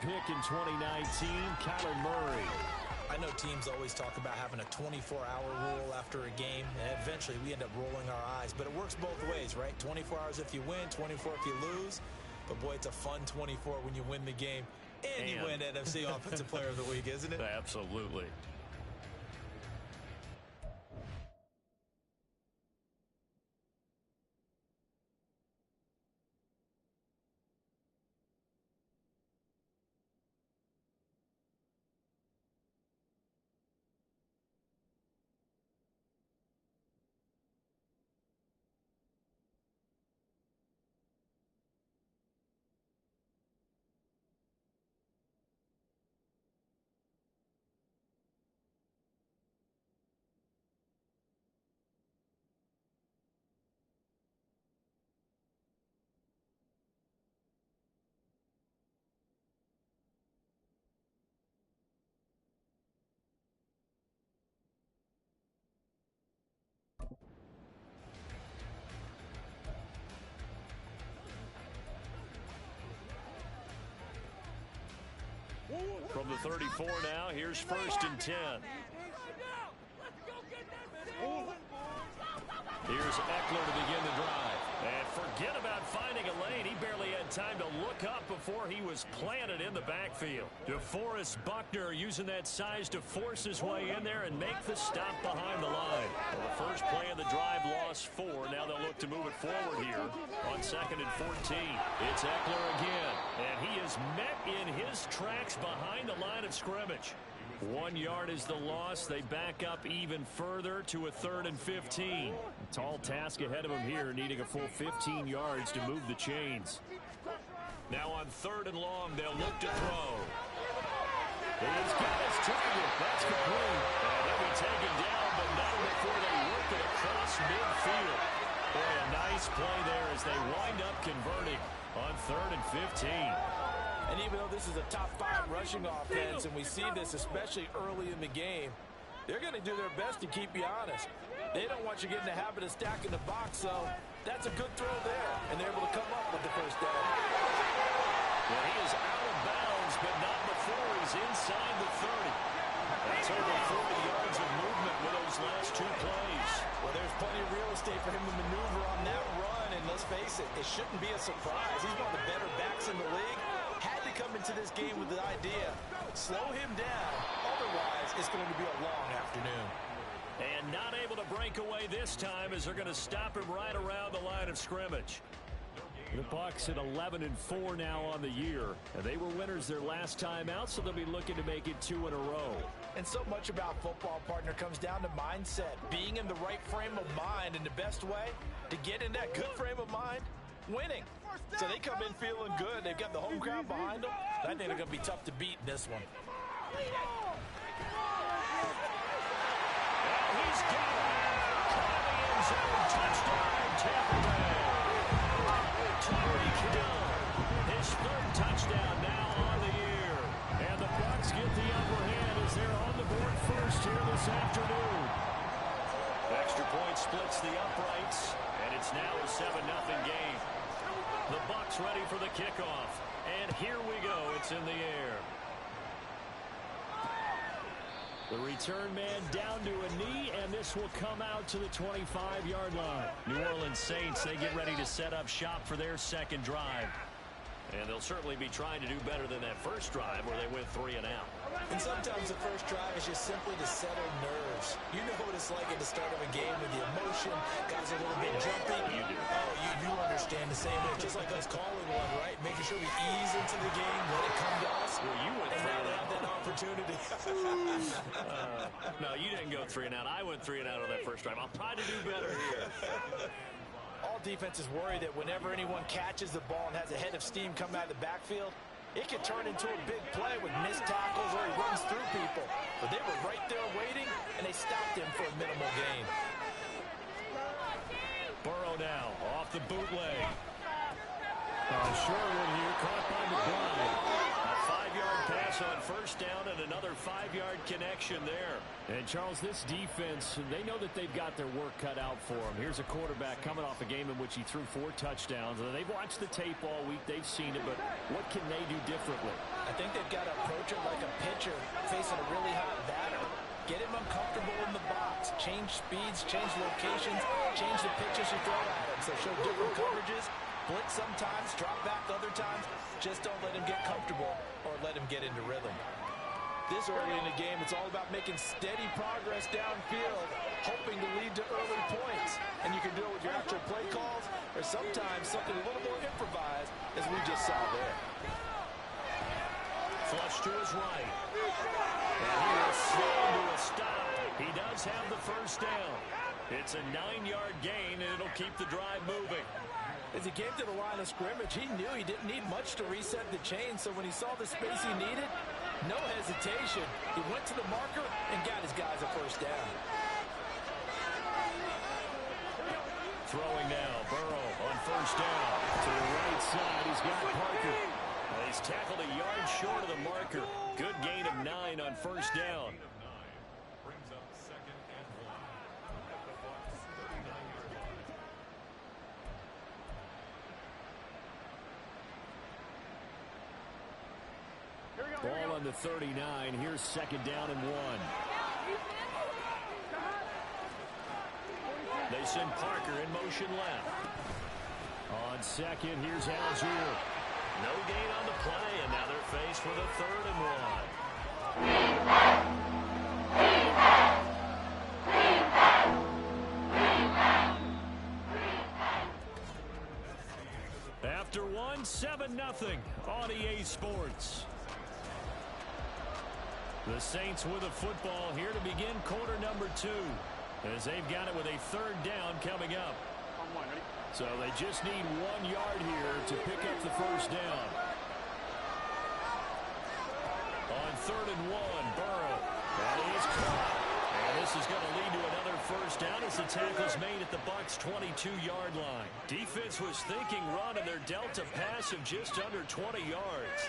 pick in 2019, Kyler Murray. I know teams always talk about having a 24-hour rule after a game, and eventually we end up rolling our eyes. But it works both ways, right? 24 hours if you win, 24 if you lose. But, boy, it's a fun 24 when you win the game and you win NFC Offensive Player of the Week, isn't it? Absolutely. From the 34 now, here's 1st and 10. Here's Eckler to begin the drive. And forget about finding a lane. He barely had time to look up before he was planted in the backfield. DeForest Buckner using that size to force his way in there and make the stop behind the line. Well, the first play of the drive lost 4. Now they'll look to move it forward here on 2nd and 14. It's Eckler again. And he is met in his tracks behind the line of scrimmage. 1 yard is the loss. They back up even further to a 3rd and 15. A tall task ahead of him here, needing a full 15 yards to move the chains. Now on 3rd and long, they'll look to throw. He's got his target. That's complete. And he'll be taken down, but not before they work it across midfield. Boy, a nice play there as they wind up converting on 3rd and 15. And even though this is a top 5 rushing offense, and we see this especially early in the game, they're going to do their best to keep you honest. They don't want you getting the habit of stacking the box, so that's a good throw there, and they're able to come up with the first down. Well, he is out of bounds, but not before he's inside the 30. That's over 40 yards of movement with those last 2 plays. Well, there's plenty of real estate for him to maneuver on that run, and let's face it, it shouldn't be a surprise. He's one of the better backs in the league. Had to come into this game with the idea, slow him down, otherwise it's going to be a long afternoon. And not able to break away this time as they're going to stop him right around the line of scrimmage. The Bucs at 11-4 now on the year. And they were winners their last time out, so they'll be looking to make it 2 in a row. And so much about football, partner, comes down to mindset. Being in the right frame of mind, and the best way to get in that good frame of mind, winning. So they come in feeling good. They've got the home crowd behind them. I think they're going to be tough to beat in this one. And he's got it. Caught the end zone. Touchdown, Tampa Bay. Tyreek Hill, his 3rd touchdown now on the year. And the Bucs get the upper hand as they're on the board first here this afternoon. Extra point splits the uprights, and it's now a 7-0 game. The Bucs ready for the kickoff. And here we go. It's in the air. The return man down to a knee, and this will come out to the 25-yard line. New Orleans Saints, they get ready to set up shop for their 2nd drive. And they'll certainly be trying to do better than that first drive where they went 3 and out. And sometimes the first drive is just simply to settle nerves. You know what it's like at the start of a game with the emotion. Guys are a little bit jumpy. You do. Oh, you understand the same way. Just like us calling one, right? Making sure we ease into the game, let it come to us. Well, you went 3 and out. That opportunity. No, you didn't go 3 and out. I went 3 and out on that first drive. I'll try to do better here. All defenses worry that whenever anyone catches the ball and has a head of steam come out of the backfield, it could turn into a big play with missed tackles or he runs through people. But they were right there waiting, and they stopped him for a minimal gain. Burrow now off the bootleg. Short one here, caught by McBride. A 5-yard pass pass on first down and another 5-yard connection there. And, Charles, this defense, they know that they've got their work cut out for them. Here's a quarterback coming off a game in which he threw 4 touchdowns. And they've watched the tape all week. They've seen it, but what can they do differently? I think they've got to approach it like a pitcher facing a really hot batter. Get him uncomfortable in the box. Change speeds, change locations, change the pitches you throw at him. So show different coverages. Blitz sometimes, drop back other times. Just don't let him get comfortable or let him get into rhythm. This early in the game, it's all about making steady progress downfield, hoping to lead to early points. And you can do it with your actual play calls or sometimes something a little more improvised, as we just saw there. Flush to his right. And he is slow to a stop. He does have the first down. It's a 9-yard gain, and it'll keep the drive moving. As he came to the line of scrimmage, he knew he didn't need much to reset the chain, so when he saw the space he needed, no hesitation. He went to the marker and got his guys a first down. Throwing now, Burrow on first down. To the right side, he's got Parker. He's tackled a yard short of the marker. Good gain of 9 on first down. Ball on the 39. Here's second down and 1. They send Parker in motion left. On second, here's Algier. No gain on the play, and now they're faced with a 3rd and 1. After 1, 7-0 on EA Sports. The Saints with a football here to begin quarter number 2, as they've got it with a 3rd down coming up. So they just need 1 yard here to pick up the first down. On 3rd and 1, Burrow. That is caught. And this is going to lead to another first down as the tackle's made at the Bucs' 22-yard line. Defense was thinking run, and they're dealt a pass of just under 20 yards.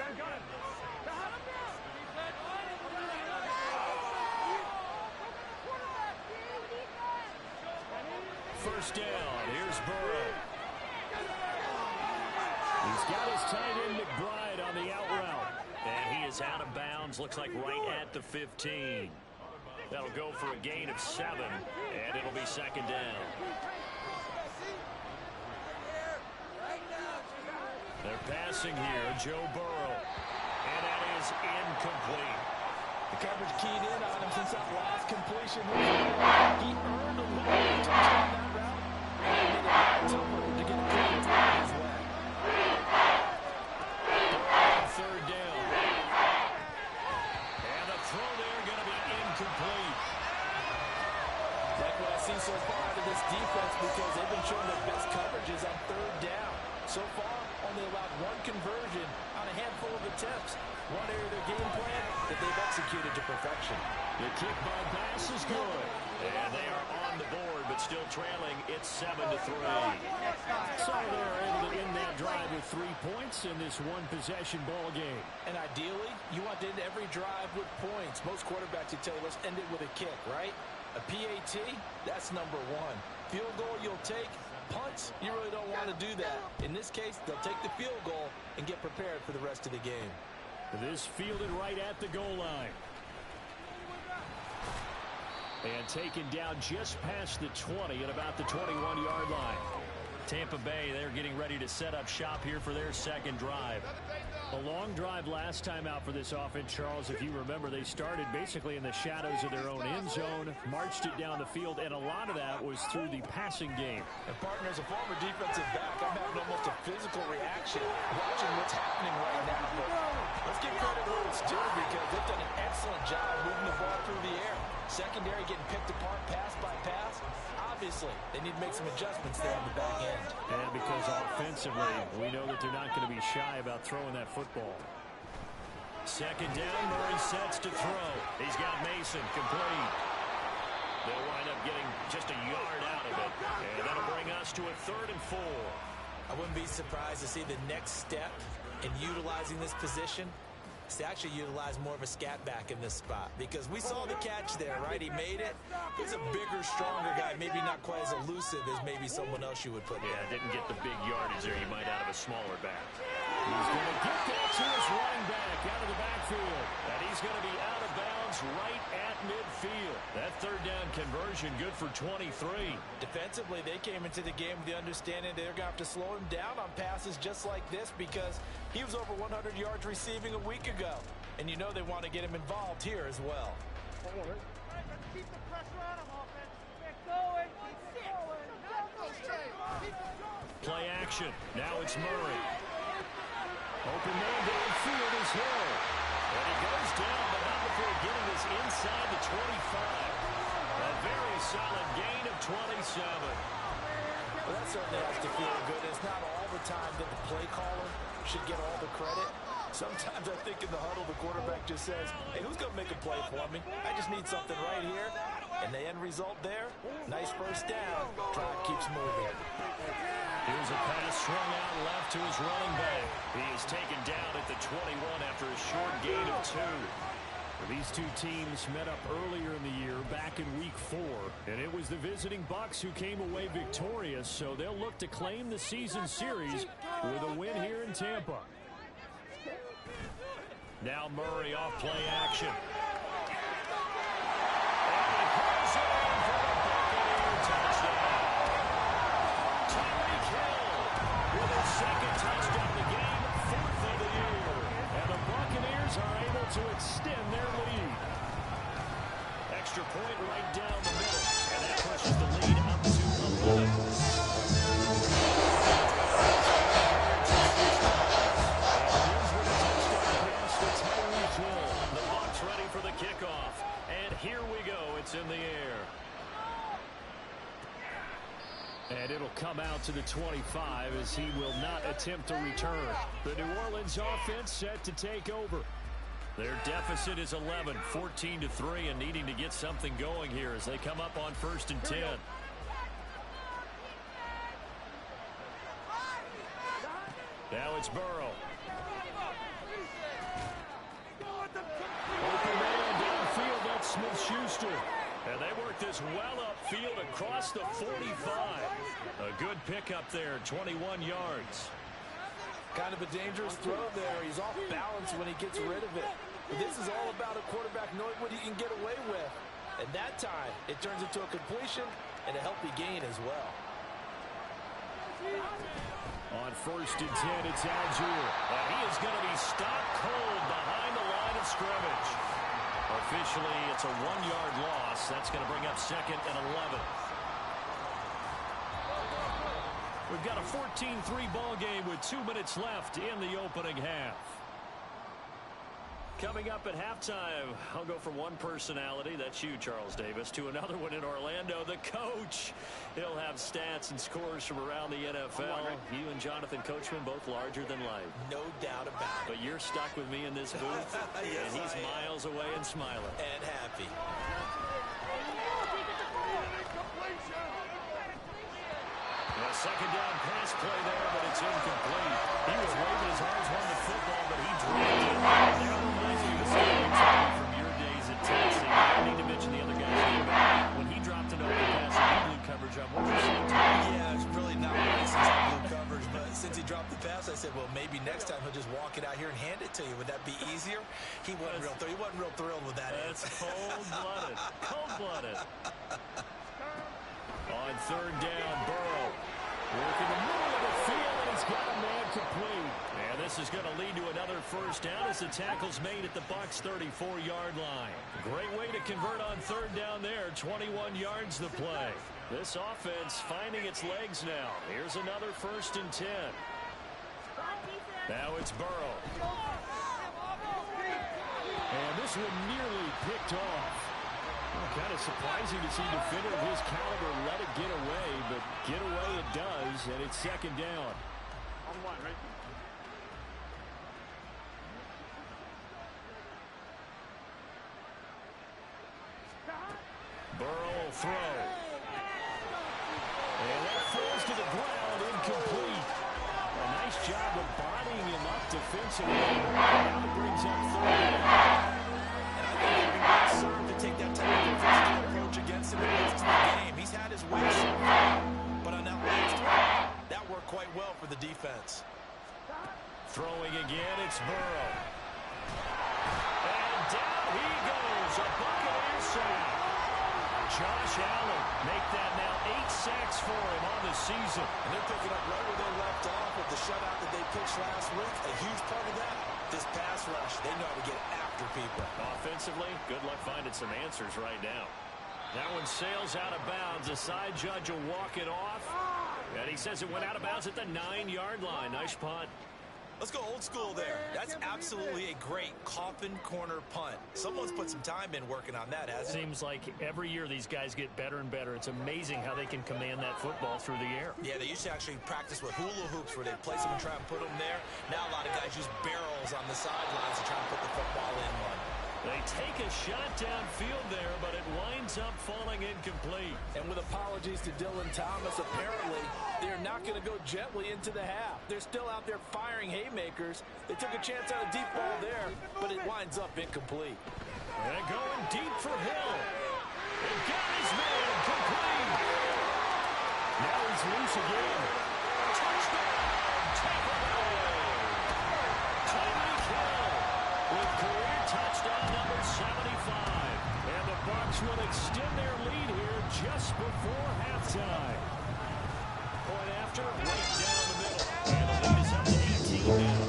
First down. Here's Burrow. He's got his tight end McBride on the out route. And he is out of bounds. Looks like right at the 15. That'll go for a gain of 7. And it'll be second down. They're passing here. Joe Burrow. And that is incomplete. The coverage keyed in on him since that last completion. He earned a little bit of touch on that route, and it made it a lot tougher to get a clean throw his way. 3rd down. And the throw there going to be incomplete. Like what I see so far out of this defense, because they've been showing their best coverages on 3rd down. So far, only allowed 1 conversion on a handful of attempts. One area of their game plan that they've executed to perfection. The kick by pass is good. And they are on the board, but still trailing. It's 7-3. So they're able to end that drive with 3 points in this one-possession ball game. And ideally, you want to end every drive with points. Most quarterbacks would tell you, let's end it with a kick, right? A PAT, that's number 1. Field goal you'll take. Punts, you really don't want to do that. In this case, they'll take the field goal and get prepared for the rest of the game. This fielded right at the goal line. And taken down just past the 20 at about the 21-yard line. Tampa Bay, they're getting ready to set up shop here for their second drive. A long drive last time out for this offense, Charles. If you remember, they started basically in the shadows of their own end zone, marched it down the field, and a lot of that was through the passing game. And partner, as a former defensive back, I'm having almost a physical reaction watching what's happening right now. But let's give credit where it's due, because they've done an excellent job moving the ball through the air. Secondary getting picked apart pass by pass. Obviously, they need to make some adjustments there on the back end. And because offensively, we know that they're not going to be shy about throwing that football. Second down, Murray sets to throw. He's got Mason complete. They'll wind up getting just a yard out of it. And that'll bring us to a 3rd and 4. I wouldn't be surprised to see the next step in utilizing this position to actually utilize more of a scat back in this spot because we saw the catch there, right? He made it. He's a bigger, stronger guy, maybe not quite as elusive as maybe someone else you would put there. Yeah, didn't get the big yardage there you might out of a smaller back. He's going to get that to his running back out of the backfield. And he's going to be out of bounds right at midfield. That third down conversion good for 23. Defensively, they came into the game with the understanding they're going to have to slow him down on passes just like this because he was over 100 yards receiving a week ago. And you know they want to get him involved here as well. Keep the pressure on him, offense. Get going. Play action. Now it's Murray. Open man downfield is Hill. And he goes down, but not before getting this inside the 25. A very solid gain of 27. Well, that certainly has to feel good. It's not all the time that the play caller should get all the credit. Sometimes I think in the huddle, the quarterback just says, hey, who's going to make a play for me? I just need something right here. And the end result there, nice first down. Drive keeps moving. Here's a pass swung out left to his running back. He is taken down at the 21 after a short gain of 2. These two teams met up earlier in the year, back in week 4, and it was the visiting Bucs who came away victorious, so they'll look to claim the season series with a win here in Tampa. Now Murray off play action. Second touchdown of the game, 4th of the year. And the Buccaneers are able to extend their lead. Extra point right down the middle. And that pushes the lead up to 11. The Bucs ready for the kickoff. And here we go. It's in the air. And it'll come out to the 25 as he will not attempt to return. The New Orleans offense set to take over. Their deficit is 11, 14-3, and needing to get something going here as they come up on 1st and 10. Now it's Burrow. Open man downfield, that's Smith-Schuster. And they work this well upfield across the 45. A good pickup there, 21 yards. Kind of a dangerous throw there. He's off balance when he gets rid of it. But this is all about a quarterback knowing what he can get away with. And that time, it turns into a completion and a healthy gain as well. On 1st and 10, it's Algier. And he is going to be stopped cold behind the line of scrimmage. Officially, it's a 1-yard loss. That's going to bring up 2nd and 11. We've got a 14-3 ball game with 2 minutes left in the opening half. Coming up at halftime, I'll go from one personality, that's you, Charles Davis, to another one in Orlando, the coach. He'll have stats and scores from around the NFL. You and Jonathan Coachman, both larger than life. No doubt about it. But you're stuck with me in this booth, yes, and he's miles away and smiling. And happy. A second down pass play there, but it's incomplete. He was waving his arms on the football, but he dropped it. That reminds me of a story from your days at Tennessee. I don't need to mention the other guy's name, but when he dropped an open pass in blue coverage, I wanted to say, yeah, it's really not nice since blue coverage, but since he dropped the pass, I said, well, maybe next time he'll just walk it out here and hand it to you. Would that be easier? He wasn't real thrilled with that. That's cold-blooded. Cold-blooded. On 3rd down, Burrow. Working the middle of the field, and he's got a man complete. And this is going to lead to another first down as the tackle's made at the Bucs' 34-yard line. Great way to convert on 3rd down there. 21 yards the play. This offense finding its legs now. Here's another 1st and 10. Now it's Burrow. And this one nearly picked off. Kind of surprising to see a defender of his caliber let it get away, but get away it does, and it's 2nd down. On 1, right? Burrow will throw. And that falls to the ground, incomplete. A nice job of bodying him up defensively. Now it brings up 30. And I think he'd be well served to take that type of physical approach against him the rest of the game. He's had his way so far, but on that last one, that worked quite well for the defense. Throwing again, it's Burrow. And down he goes. A Buccaneers sack. Josh Allen make that now 8 sacks for him on the season. And they're picking up right where they left off with the shutout that they pitched last week. A huge part of that, this pass rush. They know how to get after people. Offensively, good luck finding some answers right now. That one sails out of bounds. The side judge will walk it off. And he says it went out of bounds at the 9-yard line. Nice punt. Let's go old school there. That's absolutely a great coffin corner punt. Someone's put some time in working on that, hasn't it? Seems like every year these guys get better and better. It's amazing how they can command that football through the air. Yeah, they used to actually practice with hula hoops where they place them and try and put them there. Now a lot of guys use barrels on the sidelines to try and put the football in one. They take a shot downfield there, but it winds up falling incomplete. And with apologies to Dylan Thomas, apparently they're not going to go gently into the half. They're still out there firing haymakers. They took a chance on a deep ball there, but it winds up incomplete. And going deep for Hill. He got his man complete. Now he's loose again. Touchdown, Tampa Bay. Tyreek Hill with career touchdown number 75. And the Bucs will extend their lead here just before halftime. Point after, right down the middle. And the lead is up to 18 now.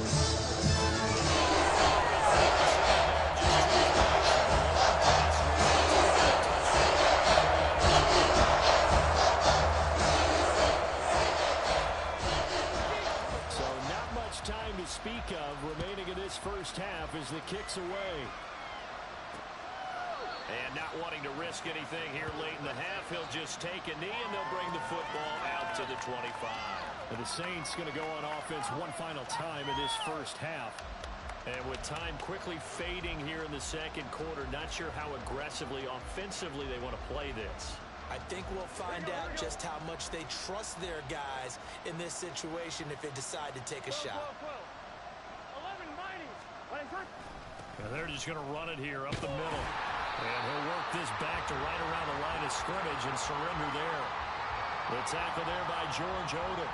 So not much time to speak of remaining in this first half as the kick's away. And not wanting to risk anything here late in the half, he'll just take a knee and they'll bring the football out to the 25. And the Saints going to go on offense one final time in this first half. And with time quickly fading here in the second quarter, not sure how aggressively, offensively they want to play this. I think we'll find out just how much they trust their guys in this situation if they decide to take a shot. And they're just going to run it here up the middle. And he'll work this back to right around the line of scrimmage and surrender there. The tackle there by George Odom.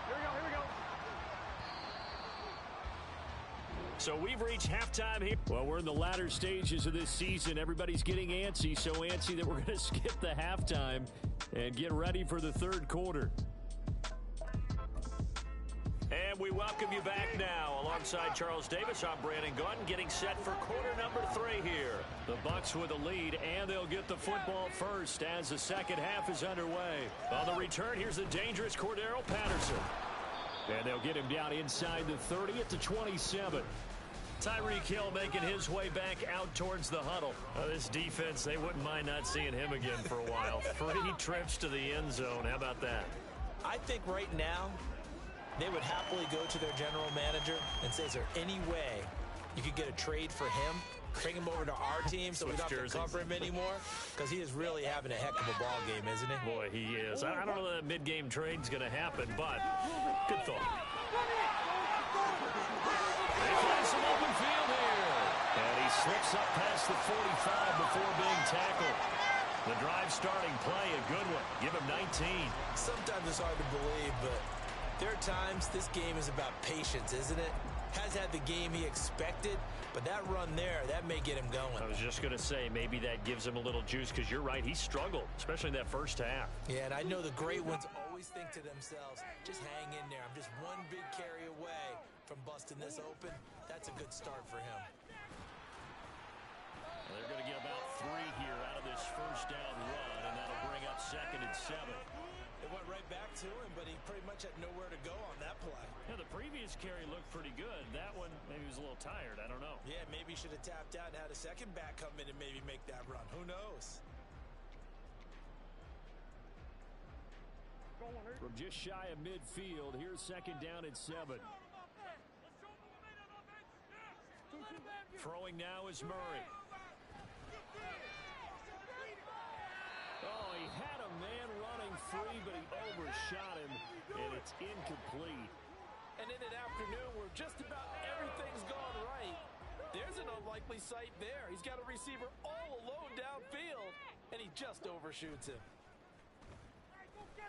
Here we go. So we've reached halftime here. Well, we're in the latter stages of this season. Everybody's getting antsy, so antsy that we're going to skip the halftime and get ready for the third quarter. And we welcome you back now. Alongside Charles Davis, I'm Brandon Gunn, getting set for quarter number 3 here. The Bucs with a lead, and they'll get the football first as the second half is underway. On the return, here's the dangerous Cordero Patterson. And they'll get him down inside the 30 at the 27. Tyreek Hill making his way back out towards the huddle. This defense, they wouldn't mind not seeing him again for a while. 3 trips to the end zone. How about that? I think right now they would happily go to their general manager and say, is there any way you could get a trade for him? Bring him over to our team so we don't have to cover him anymore? Because he is really having a heck of a ball game, isn't he? Boy, he is. I don't know that mid-game trade's going to happen, but good thought. They find some open field here. And he slips up past the 45 before being tackled. The drive starting play, a good one. Give him 19. Sometimes it's hard to believe, but there are times this game is about patience, isn't it? Has had the game he expected, but that run there, that may get him going. I was just going to say, maybe that gives him a little juice, because you're right, he struggled, especially in that first half. Yeah, and I know the great ones always think to themselves, just hang in there. I'm just one big carry away from busting this open. That's a good start for him. Well, they're going to get about 3 here out of this first down run, and that'll bring up 2nd and 7. It went right back to him, but he pretty much had nowhere to go on that play. Yeah, the previous carry looked pretty good. That one, maybe he was a little tired. I don't know. Yeah, maybe he should have tapped out and had a second back come in and maybe make that run. Who knows? From just shy of midfield, here's 2nd down and 7. Throwing now is Murray. He had a man running free, but he overshot him, and it's incomplete. And in an afternoon where just about everything's gone right, there's an unlikely sight there. He's got a receiver all alone downfield, and he just overshoots him. Able to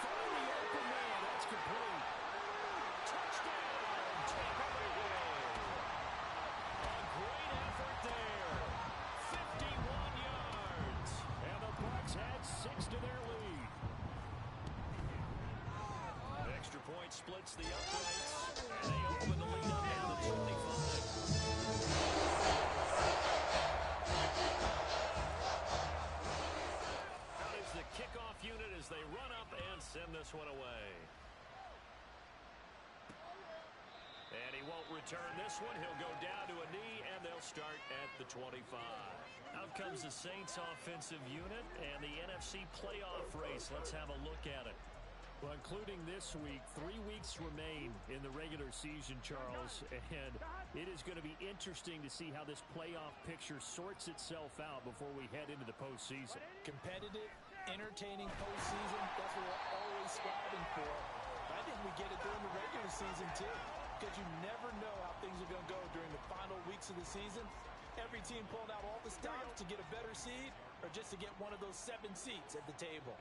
find the open man. That's complete. Touchdown, Tampa Bay. A great effort there. 51 yards. And the Bucs add 6 to their lead. Extra point splits the uprights, and they open the lead up down to 25. Out is the kickoff unit as they run up and send this one away. And he won't return this one. He'll go down to a knee, and they'll start at the 25. Out comes the Saints offensive unit and the NFC playoff race. Let's have a look at it. Well, including this week, 3 weeks remain in the regular season, Charles, and it is going to be interesting to see how this playoff picture sorts itself out before we head into the postseason. Competitive, entertaining postseason, that's what we're always striving for. I think we get it during the regular season, too, because you never know how things are going to go during the final weeks of the season. Every team pulling out all the stops to get a better seed or just to get one of those 7 seats at the table.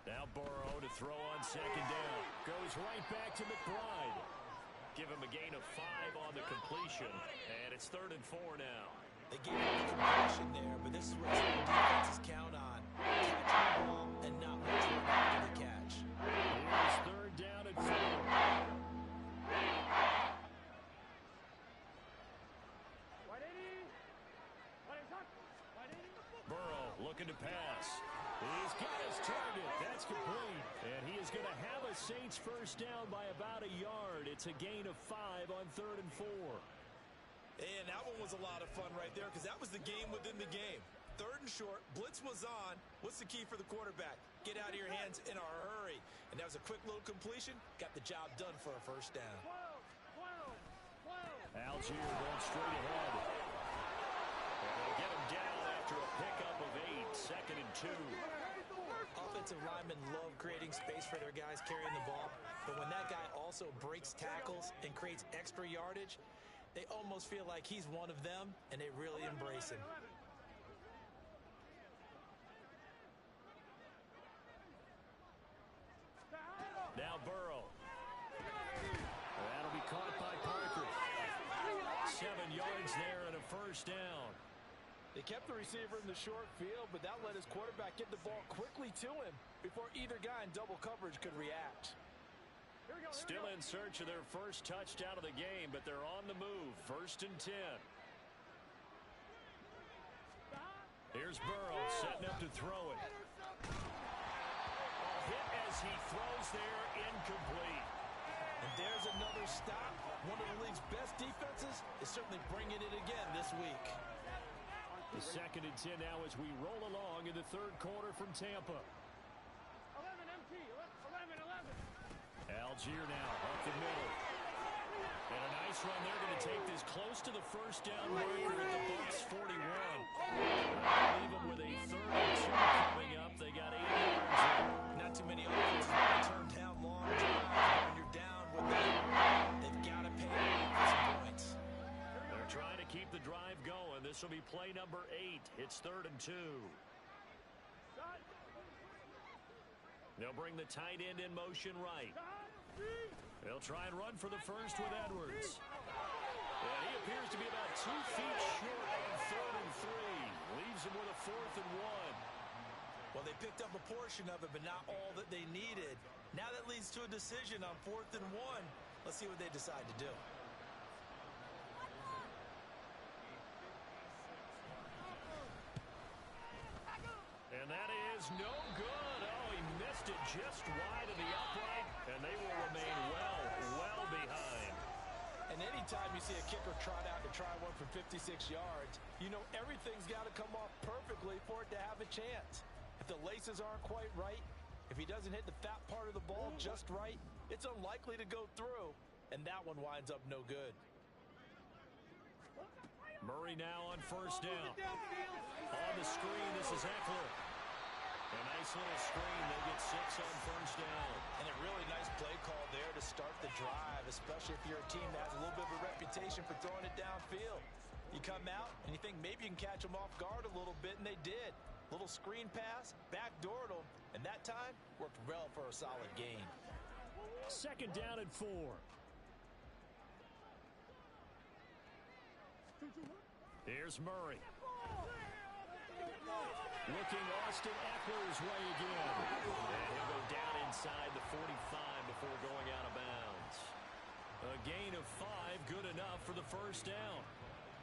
Now Burrow to throw on second down. Goes right back to McBride. Give him a gain of 5 on the completion, and it's 3rd and 4 now. They gave him the completion there, but this is what some defenses count on. Catching the ball and not returning after the catch. Here's 3rd down and 4. Burrow looking to pass. He's got his target. That's complete. And he is going to have a Saints first down by about a yard. It's a gain of 5 on 3rd and 4. And that one was a lot of fun right there because that was the game within the game. 3rd and short, blitz was on. What's the key for the quarterback? Get out of your hands in a hurry. And that was a quick little completion. Got the job done for a first down. Algier going straight ahead. And they'll get him down after a pickup of 8, 2nd and 2. Offensive linemen love creating space for their guys carrying the ball. But when that guy also breaks tackles and creates extra yardage, they almost feel like he's one of them, and they really embrace him. Now Burrow. That'll be caught by Parker. 7 yards there and a first down. They kept the receiver in the short field, but that let his quarterback get the ball quickly to him before either guy in double coverage could react. Still in search of their first touchdown of the game, but they're on the move. 1st and 10. Here's Burrow setting up to throw it. A hit as he throws there, incomplete. And there's another stop. One of the league's best defenses is certainly bringing it again this week. The 2nd and 10 now as we roll along in the 3rd quarter from Tampa. 11 MT, 11. Algier now up the middle. And a nice run. They're going to take this close to the first down marker at the Bucs 41. I believe them with a 3rd and 2 coming up. They got 8 yards. Not too many offenses want to turn down long drives. When you're down with them, they've got to pay for some points. They're trying to keep the drive going. This will be play number 8. It's 3rd and 2. They'll bring the tight end in motion right. They'll try and run for the first with Edwards. Yeah, he appears to be about 2 feet short on 3rd and 3. Leaves him with a 4th and 1. Well, they picked up a portion of it, but not all that they needed. Now that leads to a decision on 4th and 1. Let's see what they decide to do. And that is no good. Oh, he missed it just wide of the upright, and they will remain well behind. And anytime you see a kicker trot out to try one from 56 yards, you know everything's got to come off perfectly for it to have a chance. If the laces aren't quite right, if he doesn't hit the fat part of the ball just right, it's unlikely to go through. and that one winds up no good. Murray now on first down. On the screen, this is Eckler. A nice little screen. They get 6 on first down. And a really nice play call there to start the drive, especially if you're a team that has a little bit of a reputation for throwing it downfield. You come out and you think maybe you can catch them off guard a little bit, and they did. Little screen pass, backdoored them, and that time worked well for a solid gain. Second down and 4. Here's Murray. Looking Austin Eckler's way again. And he'll go down inside the 45 before going out of bounds. A gain of 5, good enough for the first down.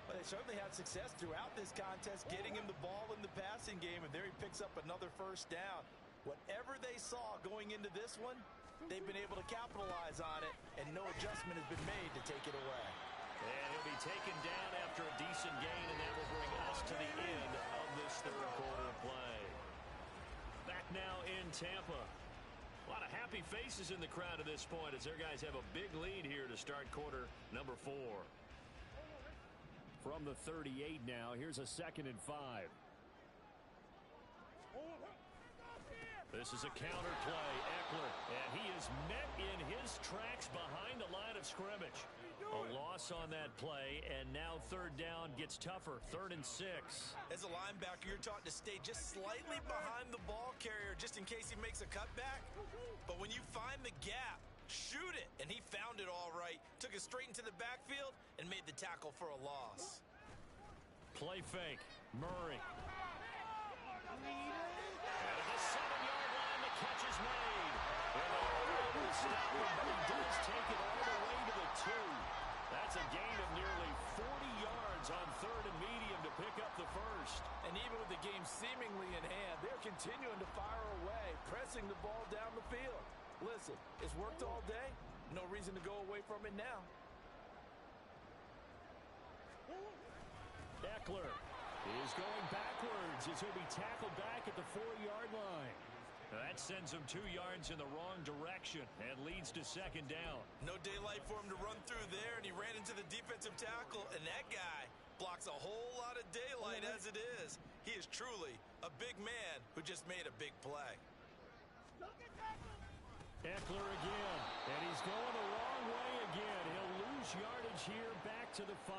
Well, they certainly had success throughout this contest, getting him the ball in the passing game, and there he picks up another first down. Whatever they saw going into this one, they've been able to capitalize on it, and no adjustment has been made to take it away. And he'll be taken down after a decent gain, and that will bring us to the end of this third quarter play. Back now in Tampa. A lot of happy faces in the crowd at this point as their guys have a big lead here to start quarter number 4. From the 38 now, here's a 2nd and 5. This is a counter play. Eckler, and he is met in his tracks behind the line of scrimmage. A loss on that play, and now third down gets tougher. 3rd and 6. As a linebacker, you're taught to stay just slightly behind the ball carrier just in case he makes a cutback. But when you find the gap, shoot it. And he found it all right. Took it straight into the backfield and made the tackle for a loss. Play fake. Murray. And at the 7-yard line, the catch is made. And they were able to stop him, but he does take it all the way to the 2. That's a gain of nearly 40 yards on 3rd and medium to pick up the first. And even with the game seemingly in hand, they're continuing to fire away, pressing the ball down the field. Listen, it's worked all day. No reason to go away from it now. Eckler is going backwards as he'll be tackled back at the 4-yard line. That sends him 2 yards in the wrong direction and leads to 2nd down. No daylight for him to run through there, and he ran into the defensive tackle, and that guy blocks a whole lot of daylight as it is. He is truly a big man who just made a big play. Eckler again, and he's going the wrong way again. He'll lose yardage here back to the 5.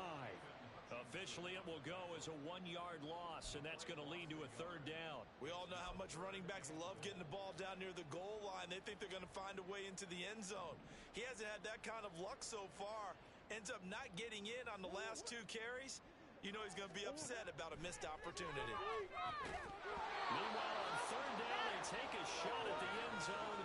Officially, it will go as a 1-yard loss, and that's going to lead to a 3rd down. We all know how much running backs love getting the ball down near the goal line. They think they're going to find a way into the end zone. He hasn't had that kind of luck so far. Ends up not getting in on the last 2 carries. You know he's going to be upset about a missed opportunity. Meanwhile, on 3rd down, they take a shot at the end zone,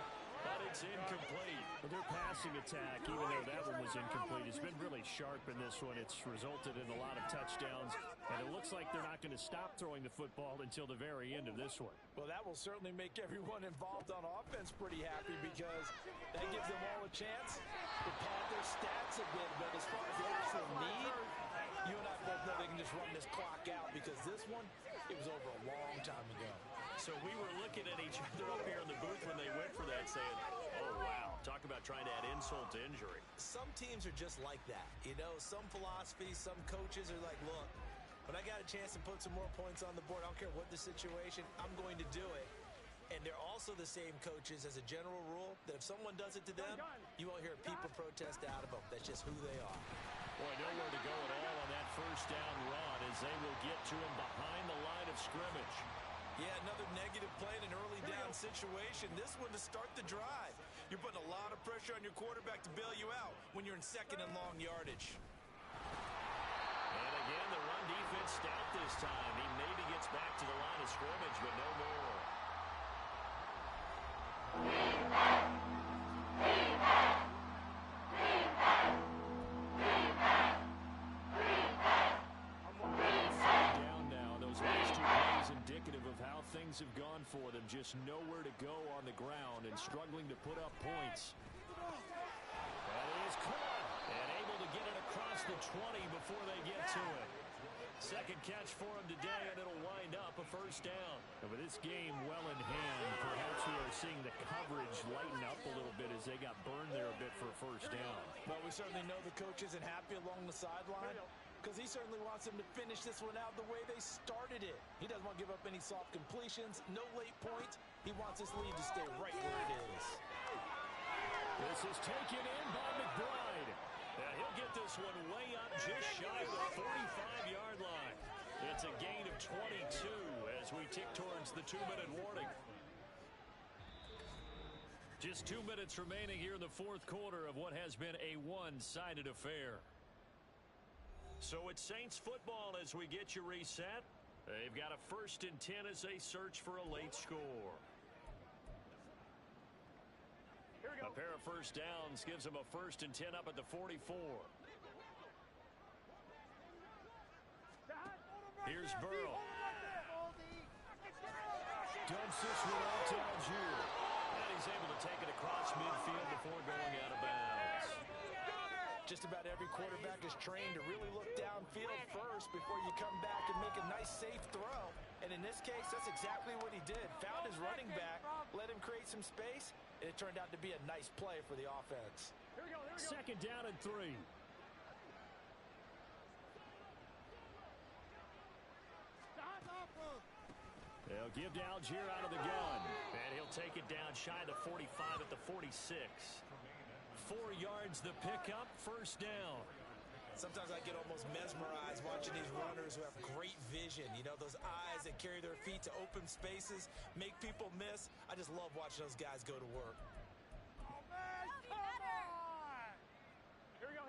but it's incomplete. But their passing attack, even though that one was incomplete, has been really sharp in this one. It's resulted in a lot of touchdowns, and it looks like they're not going to stop throwing the football until the very end of this one. Well, that will certainly make everyone involved on offense pretty happy because that gives them all a chance to pad their stats a bit. But as far as the actual need, you and I both know they can just run this clock out because this one, it was over a long time ago. So we were looking at each other up here in the booth when they went for that saying, oh, wow, talk about trying to add insult to injury. Some teams are just like that. You know, some philosophies, some coaches are like, look, when I got a chance to put some more points on the board, I don't care what the situation, I'm going to do it. And they're also the same coaches as a general rule that if someone does it to them, you won't hear people protest out of them. That's just who they are. Boy, nowhere to go at all on that first down run as they will get to him behind the line of scrimmage. Yeah, another negative play in an early down situation. This one to start the drive. You're putting a lot of pressure on your quarterback to bail you out when you're in 2nd and long yardage. And again, the run defense stout this time. He maybe gets back to the line of scrimmage, but no more. Things have gone for them, just nowhere to go on the ground and struggling to put up points. That is caught and able to get it across the 20 before they get to it. 2nd second catch for him today, and it'll wind up a first down. And with this game well in hand, perhaps we are seeing the coverage lighten up a little bit as they got burned there a bit for a first down. Well, we certainly know the coach isn't happy along the sideline because he certainly wants them to finish this one out the way they started it. He doesn't want to give up any soft completions, no late points. He wants his lead to stay right where it is. This is taken in by McBride. Yeah, he'll get this one way up just shy of the 45-yard line. It's a gain of 22 as we tick towards the 2-minute warning. Just 2 minutes remaining here in the fourth quarter of what has been a one-sided affair. So it's Saints football as we get you reset. They've got a 1st and 10 as they search for a late score. A pair of first downs gives them a 1st and 10 up at the 44. Here's Burrow. Dumps this one out to Algier. And he's able to take it across midfield before going out of bounds. Just about every quarterback is trained to really look downfield first before you come back and make a nice, safe throw. And in this case, that's exactly what he did. Found his running back, let him create some space, and it turned out to be a nice play for the offense. Here we go. 2nd down and 3. They'll give to Algier out of the gun. And he'll take it down shy of the 45 at the 46. 4 yards the pickup, first down. Sometimes I get almost mesmerized watching these runners who have great vision. You know, those eyes that carry their feet to open spaces, make people miss. I just love watching those guys go to work. Oh, man, come on! Here we go.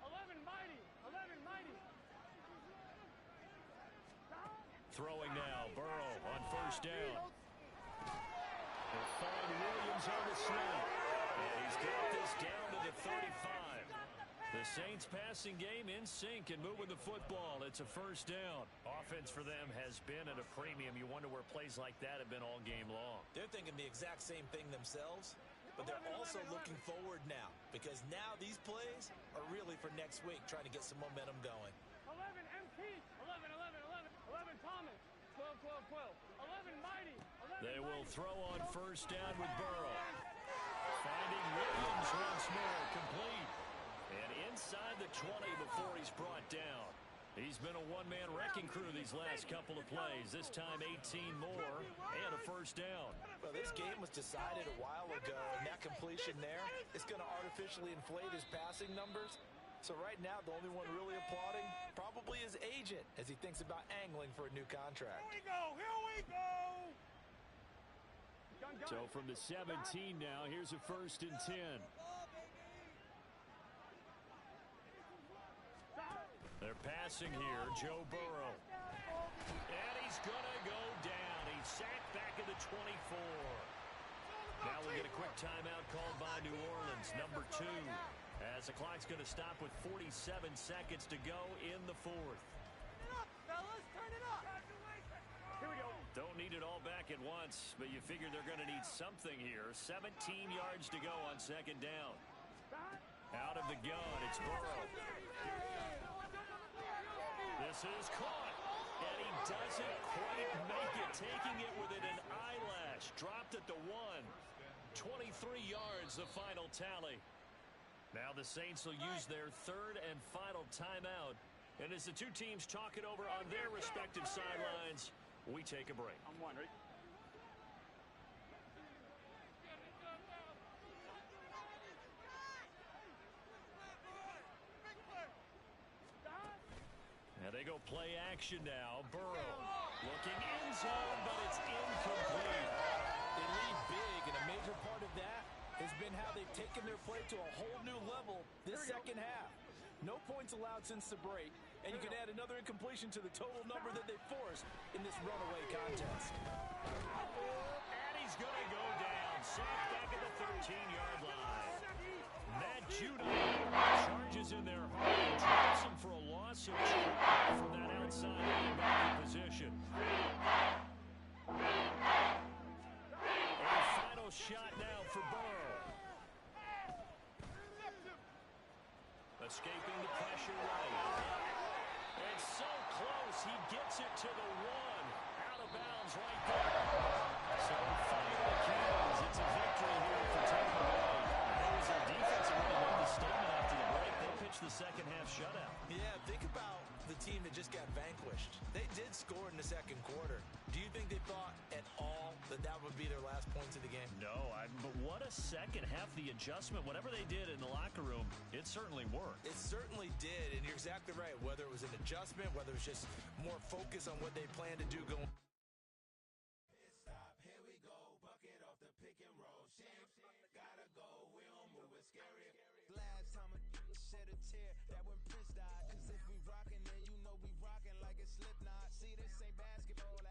11 mighty. Throwing now, Burrow on first down. They'll find Williams on the snap. And he's got this down to the 35. The Saints passing game in sync and moving the football. It's a first down. Offense for them has been at a premium. You wonder where plays like that have been all game long. They're thinking the exact same thing themselves, but they're also looking forward now because now these plays are really for next week, trying to get some momentum going. 11 MT. 11 Thomas. 12. 11 mighty. 11 They will mighty. throw on first down with Burrow. Finding Williams once more, complete. And inside the 20 before he's brought down. He's been a one-man wrecking crew these last couple of plays. This time 18 more and a first down. Well, this game was decided a while ago, and that completion there is going to artificially inflate his passing numbers. So right now, the only one really applauding probably his agent as he thinks about angling for a new contract. Here we go. So from the 17 now, here's a 1st and 10. They're passing here, Joe Burrow. And he's going to go down. He's sacked back at the 24. Now we get a quick timeout called by New Orleans, number 2. As the clock's going to stop with 47 seconds to go in the fourth. Turn it up, fellas. Turn it up. Here we go. Don't need it all back at once, but you figure they're going to need something here. 17 yards to go on second down. Out of the gun, it's Burrow. This is caught, and he doesn't quite make it, taking it within an eyelash. Dropped at the 1. 23 yards, the final tally. Now the Saints will use their 3rd and final timeout. And as the two teams talk it over on their respective sidelines, we take a break. I'm one, right? Now they go play action now. Burrow looking in zone, but it's incomplete. They lead big, and a major part of that has been how they've taken their play to a whole new level this second half. No points allowed since the break, and you can add another incompletion to the total number that they forced in this runaway contest. And he's going to go down. Sacked back at the 13-yard line. Matt Judon charges in there hard and drops him for a loss of 12 from that outside linebacker position. A final shot now for Burrow. Escaping the pressure right. Gets it to the one. Out of bounds right there. So final kills. It's a victory here for Tampa Bay. It was their defense that really made the statement after the break. They pitched the second half shutout. Yeah, think about the team that just got vanquished. They did score in the second quarter. Do you think they thought at all that that would be their last points of the game? No, but what a second half. The adjustment, whatever they did in the locker room, it certainly worked. It certainly did, and you're exactly right. Whether it was an adjustment, whether it was just more focus on what they plan to do going. Stop, here we go, bucket off the pick and roll. Gotta go, we don't move it scary. Last time a shed a tear, that when Prince died. Cause if we rockin', then you know we rockin' like a Slipknot. See, this ain't basketball.